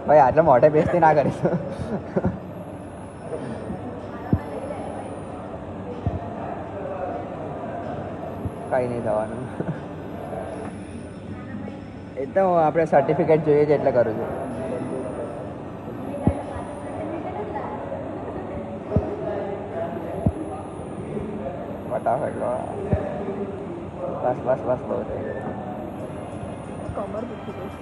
ભાઈ આટલા મોઢે બેસતી ના કરીશું. કઈ નહીં થવાનું. એ તો આપણે સર્ટિફિકેટ જોઈએ છે એટલે કરું છું. ફટાફટ બસ બસ બસ બહુ થઈ ગયું. કમર દુખી ગઈ.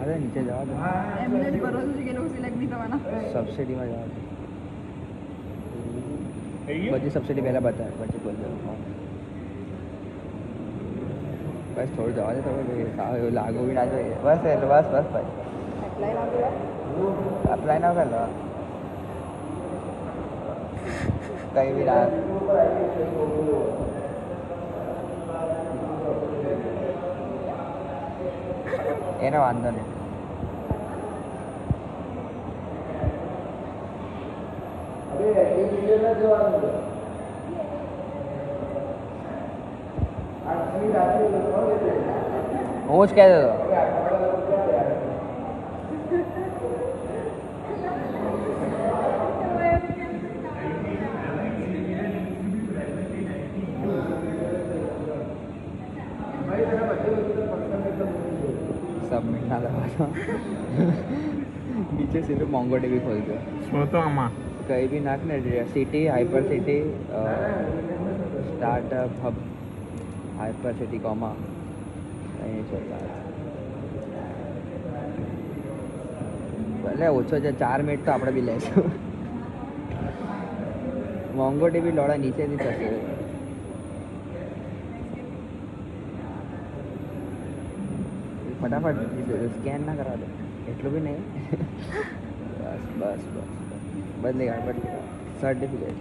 અરે નીચે જવા દો. એમને જ ભરોસો છે કે લોકો સિલેક્ટ નહીં થવાના. સબસિડીમાં જવા દો. બધી સબસિડી પહેલાં બતાવે પછી બોલ દો. બસ થોડું જવા દે તો એવું લાગુ બી ના જોઈએ. બસ એટલે બસ બસ ભાઈ અપ્લાય ના કર લો. કઈ બી ના એનો વાંધો નહીં. હું જ કહેતો હતો. સબમિટ ના દબાવતો. નીચે સીધું મોંગો ટીવી ખોલજો. શું તો આમાં કઈ બી નાખ ને. City hyper city startup hub hyper city comma અહીં ચોથા. ભલે ઓછો છે 4 મિનિટ તો આપણે બી લઈશું. મોંગો ટીવી લોડા નીચેથી થશે. ફટાફટ સ્કેન ના કરવા દે એટલું બી નહીં. બસ બસ બસ બદલી કાઢ બદલી કાઢ. સર્ટિફિકેટ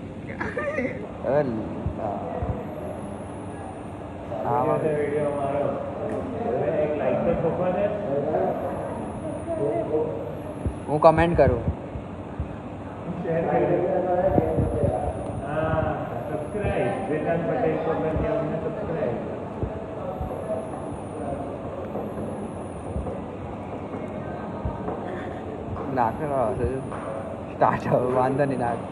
હું કમેન્ટ કરું. નાખ સ્ટાર્ટ વાંધો નહીં નાખ.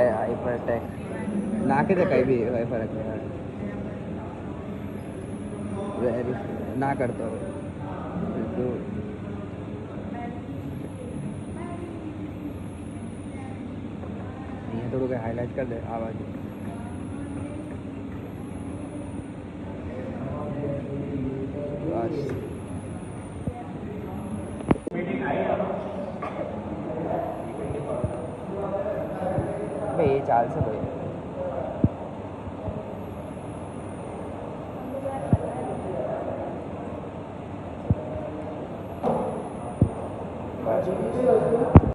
એ હાઈપર ટેક નાખી દે કઈ બી હોય ફરક નહીં. વેરી ના કરતો અહીંયા થોડું કંઈ હાઇલાઇટ કરી દે આ બાજુ. બસ ભાઈ એ ચાલશે ભાઈ. બસ